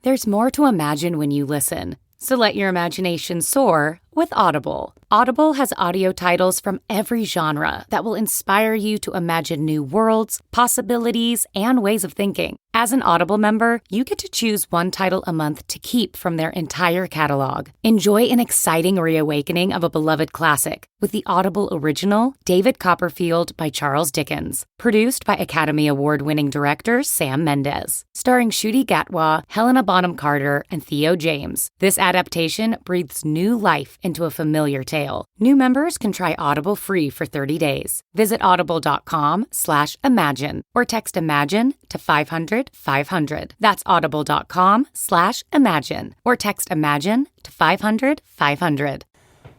There's more to imagine when you listen, so let your imagination soar with Audible. Audible has audio titles from every genre that will inspire you to imagine new worlds, possibilities, and ways of thinking. As an Audible member, you get to choose one title a month to keep from their entire catalog. Enjoy an exciting reawakening of a beloved classic with the Audible original, David Copperfield by Charles Dickens, produced by Academy Award-winning director Sam Mendes, starring Ncuti Gatwa, Helena Bonham Carter, and Theo James. This adaptation breathes new life into a familiar tale. New members can try Audible free for 30 days. Visit audible.com/imagine or text IMAGINE to 500-500. That's audible.com/imagine or text IMAGINE to 500-500.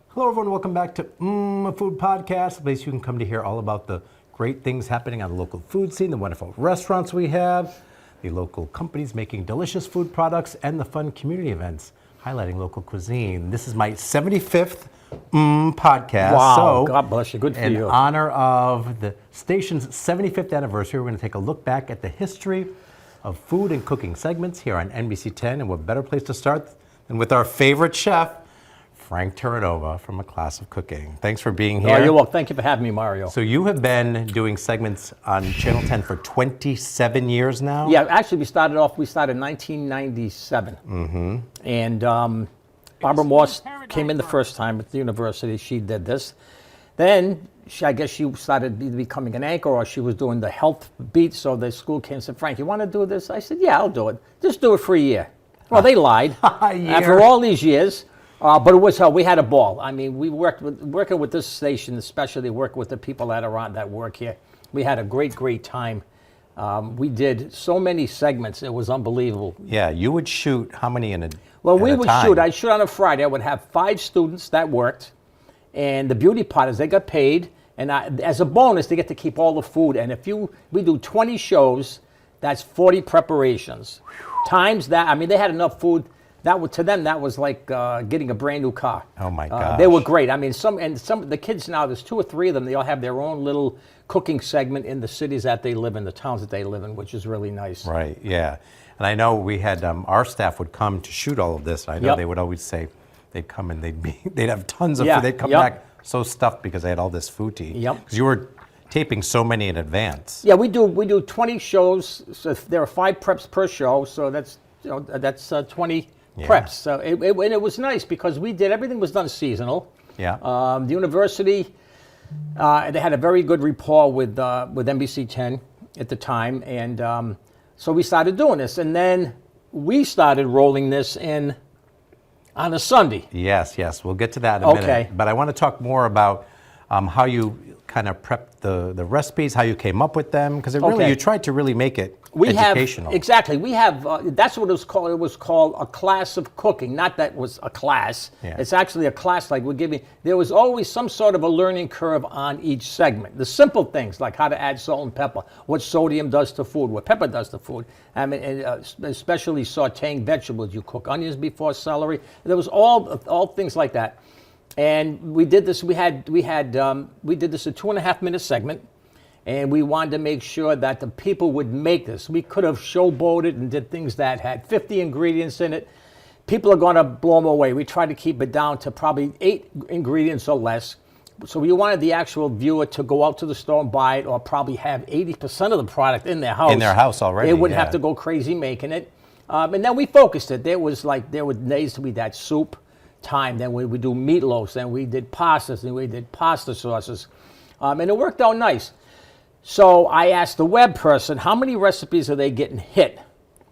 Hello, everyone. Welcome back to a Food Podcast, a place you can come to hear all about the great things happening on the local food scene, the wonderful restaurants we have, the local companies making delicious food products, and the fun community events highlighting local cuisine. This is my 75th podcast. Wow, so, God bless you. Good for you. In honor of the station's 75th anniversary, we're going to take a look back at the history of food and cooking segments here on NBC 10. And what better place to start than with our favorite chef, Frank Terranova from A Class of Cooking. Thanks for being here. Oh, you're welcome. Thank you for having me, Mario. So you have been doing segments on Channel 10 for 27 years now? Yeah, actually we started in 1997. Mm-hmm. And Barbara Morse came in the first time at the university. She did this. Then I guess she started becoming an anchor, or she was doing the health beat. So the school came and said, Frank, you want to do this? I said, yeah, I'll do it. Just do it for a year. Well, they lied. After all these years. But it was we had a ball. I mean, we working with this station, especially working with the people that work here. We had a great time. We did so many segments; it was unbelievable. Yeah, you would shoot how many in a? Well, we would shoot. I'd shoot on a Friday. I would have 5 students that worked, and the beauty part is they got paid, and as a bonus, they get to keep all the food. And we do 20 shows, that's 40 preparations. Times that, I mean, they had enough food. To them, that was like getting a brand new car. Oh my gosh. They were great. I mean, some of the kids now, there's 2 or 3 of them, they all have their own little cooking segment in the cities that they live in, the towns that they live in, which is really nice. Right, yeah. And I know we had, our staff would come to shoot all of this. I know they would always say, they'd come and they'd have tons of food. They'd come back so stuffed because they had all this food to eat. Yep. Because you were taping so many in advance. Yeah, we do 20 shows. So there are 5 preps per show, so that's 20 preps. So it was nice because everything was done seasonal. Yeah. The university, they had a very good rapport with NBC 10 at the time, and so we started doing this, and then we started rolling this in on a Sunday. Yes, we'll get to that in a minute. But I want to talk more about how you kind of prepped the recipes, how you came up with them, because you tried to really make it educational. Exactly. We have, that's what it was called. It was called A Class of Cooking. Not that it was a class. Yeah. It's actually a class like we're giving. There was always some sort of a learning curve on each segment. The simple things like how to add salt and pepper, what sodium does to food, what pepper does to food. I mean, especially sauteing vegetables. You cook onions before celery. There was all things like that. And we did this. We did this a 2.5-minute segment, and we wanted to make sure that the people would make this. We could have showboated and did things that had 50 ingredients in it. People are going to blow them away. We tried to keep it down to probably 8 ingredients or less. So we wanted the actual viewer to go out to the store and buy it, or probably have 80% of the product in their house. In their house already. They wouldn't have to go crazy making it. And then we focused it. There were days we had soup time, then we would do meatloafs, then we did pastas, then we did pasta sauces, and it worked out nice. So I asked the web person, how many recipes are they getting hit?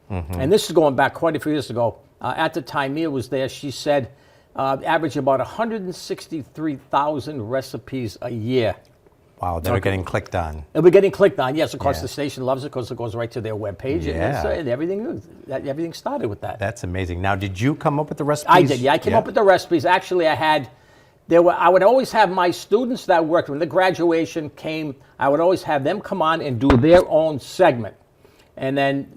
Mm-hmm. And this is going back quite a few years ago. At the time Mia was there, she said average about 163,000 recipes a year. Wow, they were getting clicked on. They were getting clicked on, yes. Of course, the station loves it because it goes right to their webpage. Yeah. And everything started with that. That's amazing. Now, did you come up with the recipes? I did, yeah. I came up with the recipes. Actually, I would always have my students that worked, when the graduation came, I would always have them come on and do their own segment. And then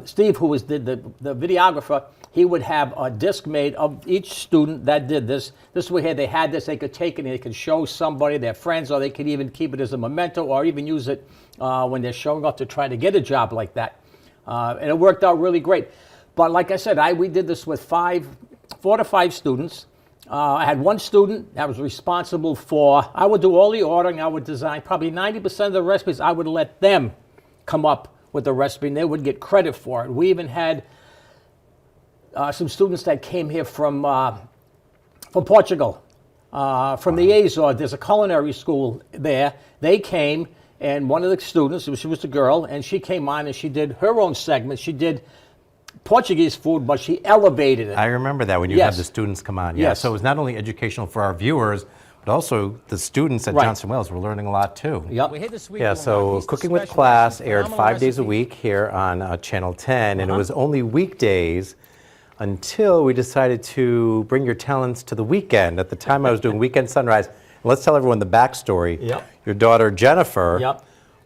Steve, who was the videographer, he would have a disc made of each student that did this. This way here, they had this, they could take it and they could show somebody, their friends, or they could even keep it as a memento, or even use it when they're showing up to try to get a job like that. And it worked out really great. But like I said, we did this with 4 to 5 students. I had one student that was responsible for, I would do all the ordering, I would design probably 90% of the recipes. I would let them come up with the recipe and they would get credit for it. We even had some students that came here from Portugal, from the Azores. There's a culinary school there. They came, and one of the students, she was a girl, and she came on and she did her own segment. She did Portuguese food, but she elevated it. I remember that when you had the students come on. Yeah. Yes. So it was not only educational for our viewers, but also the students at Johnson Wales were learning a lot too. Yep. Yeah, so Cooking with Class aired 5 days a week here on Channel 10, and it was only weekdays until we decided to bring your talents to the weekend. At the time I was doing Weekend Sunrise. And let's tell everyone the backstory. Yep. Your daughter Jennifer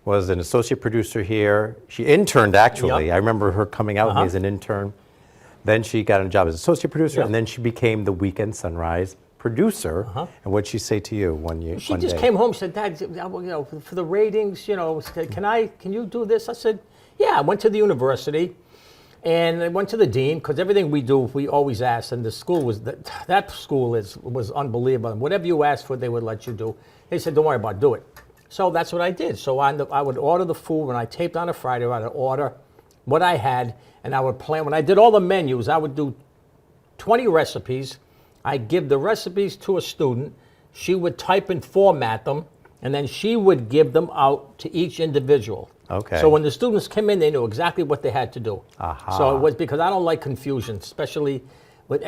was an associate producer here. She interned actually. I remember her coming out with me as an intern. Then she got a job as associate producer, and then she became the Weekend Sunrise producer. And what'd she say to you one day? She just came home and said, Dad, for the ratings, can you do this? I said, yeah. I went to the university. And I went to the dean, because everything we do, we always ask, and the school that school was unbelievable. Whatever you asked for, they would let you do. They said, don't worry about it, do it. So that's what I did. So I would order the food. When I taped on a Friday, I would order what I had, and I would plan. When I did all the menus, I would do 20 recipes. I'd give the recipes to a student. She would type and format them, and then she would give them out to each individual. Okay. So when the students came in, they knew exactly what they had to do. So it was, because I don't like confusion, especially with,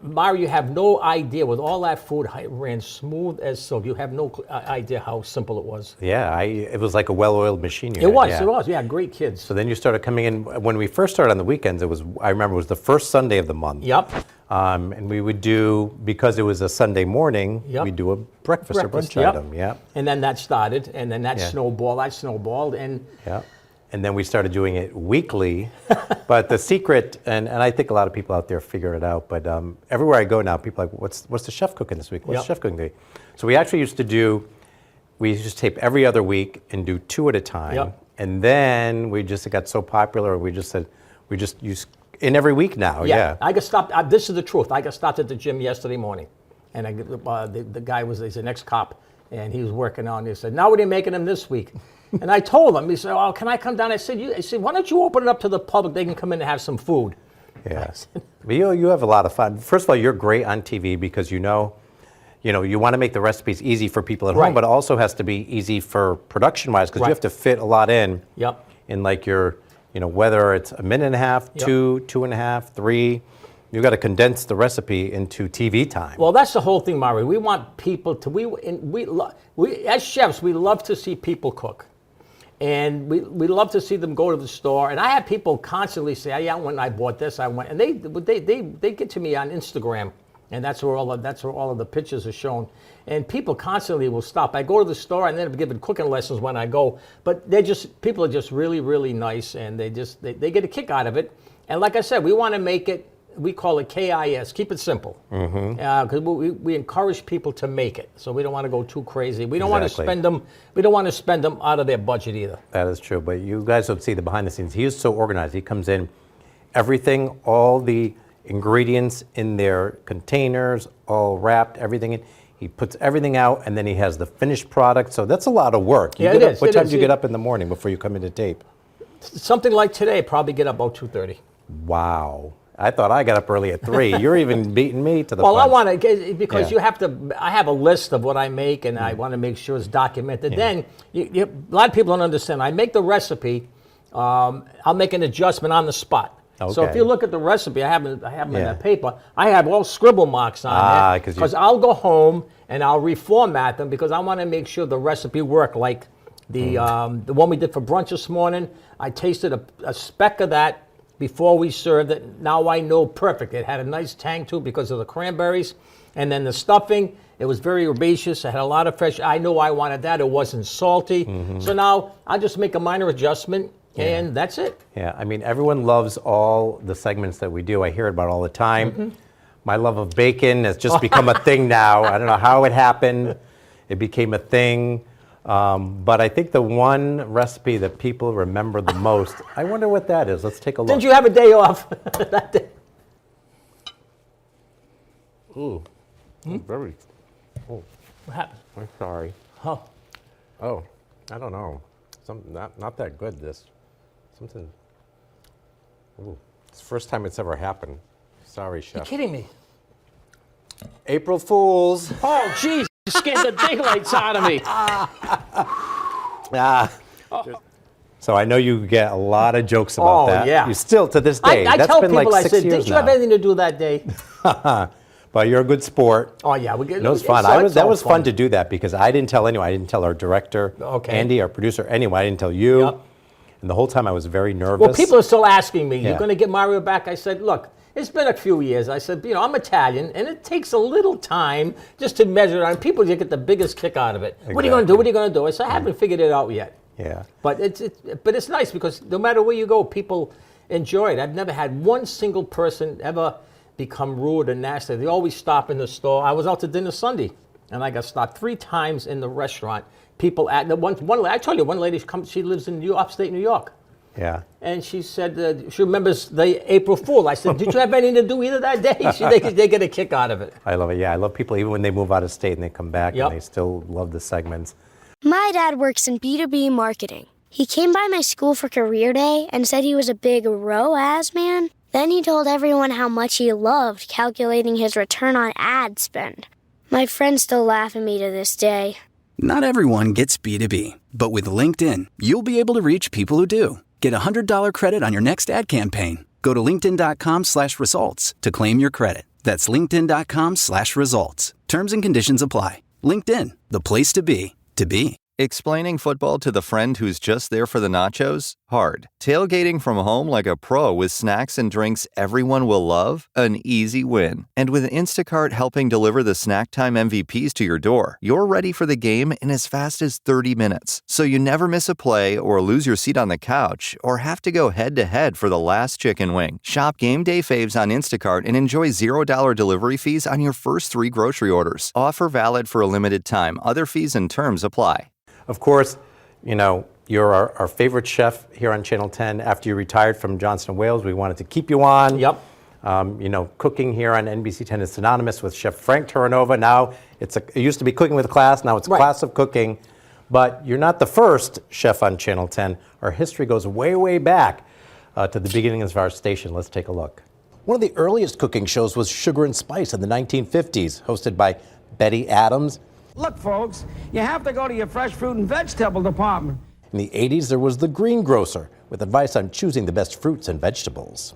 Mario, you have no idea with all that food, it ran smooth as silk. You have no idea how simple it was. Yeah, it was like a well-oiled machine. It was, yeah, great kids. So then you started coming in, when we first started on the weekends, I remember it was the first Sunday of the month. Yep. And we would do, because it was a Sunday morning, we'd do a breakfast or brunch item. And then that started, and then that snowballed, and and then we started doing it weekly. But the secret, and I think a lot of people out there figure it out, but everywhere I go now, people are like, what's the chef cooking this week? What's the chef cooking today? So we actually used to tape every other week and do 2 at a time. And then it got so popular, we just said, we just use in every week now. I got stopped. This is the truth. I got stopped at the gym yesterday morning, and the guy he's an ex-cop, and he was working on. He said, "Now what are you making them this week?" And I told him. He said, "Oh, can I come down?" I said, "Why don't you open it up to the public? They can come in and have some food." Yeah, but you have a lot of fun. First of all, you're great on TV because you want to make the recipes easy for people at home, but it also has to be easy for production-wise because you have to fit a lot in. In like your. Whether it's a minute and a half, 2, 2.5, 3, you've got to condense the recipe into TV time. Well, that's the whole thing, Mario. We want people to, we as chefs, we love to see people cook. And we love to see them go to the store. And I have people constantly say, "Yeah, when I bought this, I went," and they get to me on Instagram. And that's where all of the pictures are shown. And people constantly will stop. I go to the store and then giving cooking lessons when I go. But people are just really, really nice, and they get a kick out of it. And like I said, we want to make it, we call it KIS, keep it simple. Because we encourage people to make it. So we don't want to go too crazy. We don't want to spend them. We don't want to spend them out of their budget either. That is true. But you guys don't see the behind the scenes. He is so organized. He comes in, everything, all the ingredients in their containers, all wrapped, everything in. He puts everything out, and then he has the finished product. So that's a lot of work. It is. What time do you get up in the morning before you come into tape? Something like today, probably get up about 2:30. Wow. I thought I got up early at 3. You're even beating me to the punch. Well, I want to, because you have to, I have a list of what I make, and I want to make sure it's documented. Then, a lot of people don't understand. I make the recipe, I'll make an adjustment on the spot. Okay. So if you look at the recipe, I have them in that paper. I have all scribble marks on it because I'll go home and I'll reformat them because I want to make sure the recipe worked. Like the one we did for brunch this morning, I tasted a speck of that before we served it. Now I know perfect. It had a nice tang to it because of the cranberries, and then the stuffing. It was very herbaceous. It had a lot of fresh. I knew I wanted that. It wasn't salty. So now I'll just make a minor adjustment. And that's it. Yeah, I mean, everyone loves all the segments that we do. I hear it about all the time. My love of bacon has just become a thing now. I don't know how it happened. It became a thing. But I think the one recipe that people remember the most, I wonder what that is. Let's take a look. Didn't you have a day off that day? Ooh, very. Oh, What happened? I'm sorry. Oh. Oh, I don't know. Not that good. Something. Ooh, it's the first time it's ever happened. Sorry, chef. You're kidding me. April Fools. Oh, jeez. You scared the daylights out of me. So I know you get a lot of jokes about that. Yeah. You still, to this day. I That's tell been people, like I 6 said, years did you have now. anything to do that day? But you're a good sport. Oh, yeah. We get, It was fun. That was fun to do that because I didn't tell anyone. I didn't tell our director, Andy, our producer, anyone. I didn't tell you. Yep. And the whole time I was very nervous. Well, people are still asking me, Yeah. you're going to get Mario back? I said, look, it's been a few years. I said, I'm Italian, and it takes a little time just to measure it on. People just get the biggest kick out of it. Exactly. What are you going to do? What are you going to do? I said, I haven't figured it out yet. Yeah. But it's nice because no matter where you go, people enjoy it. I've never had one single person ever become rude or nasty. They always stop in the store. I was out to dinner Sunday, and I got stopped 3 times in the restaurant. People at I told you, one lady she lives in upstate New York. Yeah. And she said she remembers the April Fool. I said, did you have anything to do either that day? They get a kick out of it. I love it. Yeah, I love people even when they move out of state and they come back Yep. and they still love the segments. My dad works in B2B marketing. He came by my school for career day and said he was a big ROAS man. Then he told everyone how much he loved calculating his return on ad spend. My friends still laugh at me to this day. Not everyone gets B2B, but with LinkedIn, you'll be able to reach people who do. Get a $100 credit on your next ad campaign. Go to linkedin.com/results to claim your credit. That's linkedin.com/results. Terms and conditions apply. LinkedIn, the place to be, to be. Explaining football to the friend who's just there for the nachos? Hard. Tailgating from home like a pro with snacks and drinks everyone will love? An easy win. And with Instacart helping deliver the snack time MVPs to your door, you're ready for the game in as fast as 30 minutes. So you never miss a play or lose your seat on the couch or have to go head-to-head for the last chicken wing. Shop Game Day Faves on Instacart and enjoy $0 delivery fees on your first 3 grocery orders. Offer valid for a limited time. Other fees and terms apply. Of course, you're our favorite chef here on Channel 10. After you retired from Johnson & Wales, we wanted to keep you on. Yep. Cooking here on NBC 10 is synonymous with Chef Frank Terranova. Now, it used to be Cooking with Class. Now it's Class of Cooking. But you're not the first chef on Channel 10. Our history goes way, way back to the beginnings of our station. Let's take a look. One of the earliest cooking shows was Sugar and Spice in the 1950s, hosted by Betty Adams. Look, folks, you have to go to your fresh fruit and vegetable department. In the 80s, there was The Greengrocer, with advice on choosing the best fruits and vegetables.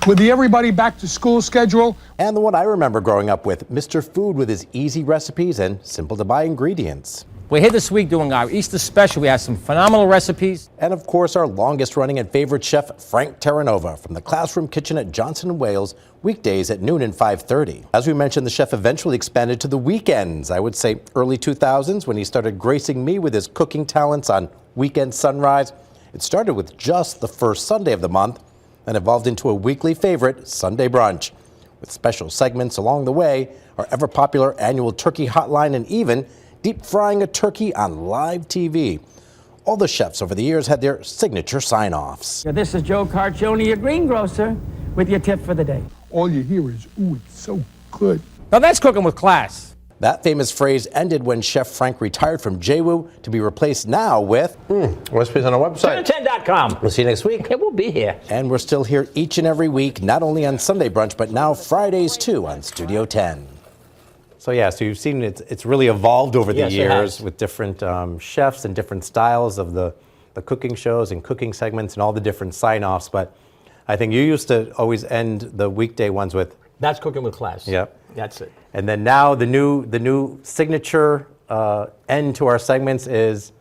With the everybody back to school schedule. And the one I remember growing up with, Mr. Food, with his easy recipes and simple to buy ingredients. We're here this week doing our Easter special. We have some phenomenal recipes. And of course, our longest running and favorite chef, Frank Terranova, from the classroom kitchen at Johnson & Wales, weekdays at noon and 5:30. As we mentioned, the chef eventually expanded to the weekends, I would say early 2000s, when he started gracing me with his cooking talents on Weekend Sunrise. It started with just the first Sunday of the month and evolved into a weekly favorite, Sunday Brunch, with special segments along the way, our ever popular annual turkey hotline, and even deep frying a turkey on live TV. All the chefs over the years had their signature sign-offs. This is Joe Carcione, your greengrocer, with your tip for the day. All you hear is, ooh, it's so good. Now that's Cooking with Class. That famous phrase ended when Chef Frank retired from JWU to be replaced now with recipes on our website. Channel10.com. We'll see you next week. It will be here. And we're still here each and every week, not only on Sunday Brunch, but now Fridays too on Studio 10. So you've seen it's really evolved over the Yes, it years has. with different chefs and different styles of the cooking shows and cooking segments and all the different sign-offs. But I think you used to always end the weekday ones with, That's Cooking with Class. Yep. That's it. and then now the new signature end to our segments is,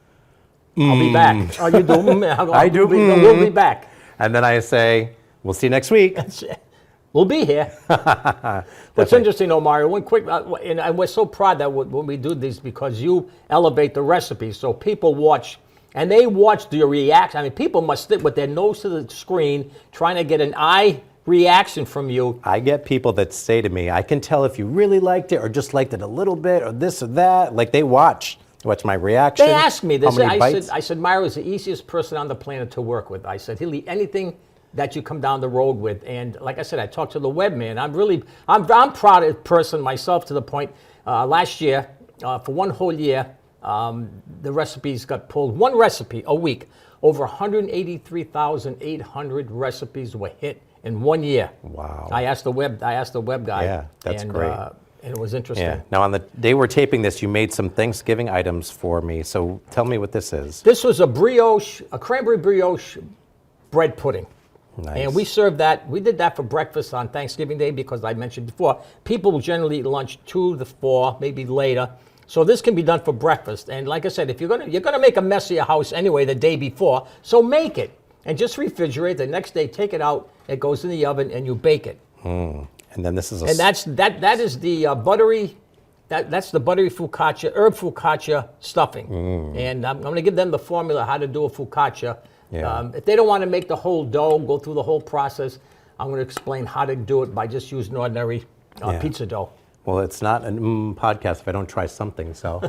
I'll be back. Oh, you do? I do. We'll be back. And then I say, we'll see you next week. We'll be here. What's interesting, though, Mario, one quick, and we're so proud that when we do these, because you elevate the recipes, so people watch, and they watch your reaction. I mean, people must sit with their nose to the screen trying to get an eye reaction from you. I get people that say to me, I can tell if you really liked it or just liked it a little bit or this or that. Like they watch What's my reaction? They asked me this. How many bites? I said, Mario is the easiest person on the planet to work with. I said, he'll eat anything that you come down the road with. And like I said, I talked to the web man. I'm proud of the person myself to the point last year, for one whole year, the recipes got pulled. One recipe a week. Over 183,800 recipes were hit in 1 year. Wow. I asked the web guy. Yeah, that's great. And it was interesting. Yeah. Now, on the day we're taping this, you made some Thanksgiving items for me. So tell me what this is. This was a cranberry brioche bread pudding. Nice. And we served that. We did that for breakfast on Thanksgiving Day because I mentioned before, people will generally eat lunch 2 to 4, maybe later. So this can be done for breakfast. And like I said, if you're gonna make a mess of your house anyway the day before, so make it and just refrigerate. The next day, take it out. It goes in the oven and you bake it. And then this is that is the buttery. That's the buttery focaccia, herb focaccia stuffing. And I'm going to give them the formula how to do a focaccia. Yeah. If they don't want to make the whole dough, go through the whole process, I'm going to explain how to do it by just using ordinary pizza dough. Well, it's not a podcast if I don't try something, so.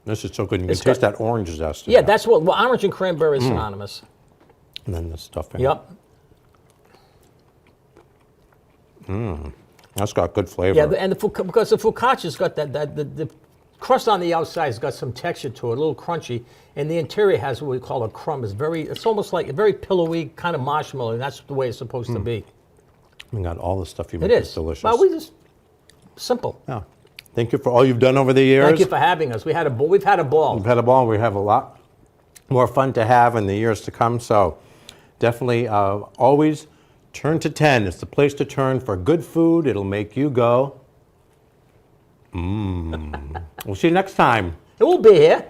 This is so good. You can taste that orange zest. Yeah, that's what orange and cranberry is synonymous. And then the stuffing. Yep. That's got good flavor. Yeah, and because the focaccia's got the crust on the outside has got some texture to it, a little crunchy, and the interior has what we call a crumb. It's almost like a very pillowy kind of marshmallow, and that's the way it's supposed to be. We got all the stuff you make. It is delicious. Well, simple. Yeah. Thank you for all you've done over the years. Thank you for having us. We've had a ball. We've had a ball. We have a lot more fun to have in the years to come. So definitely always turn to 10. It's the place to turn for good food. It'll make you go, We'll see you next time. It will be here.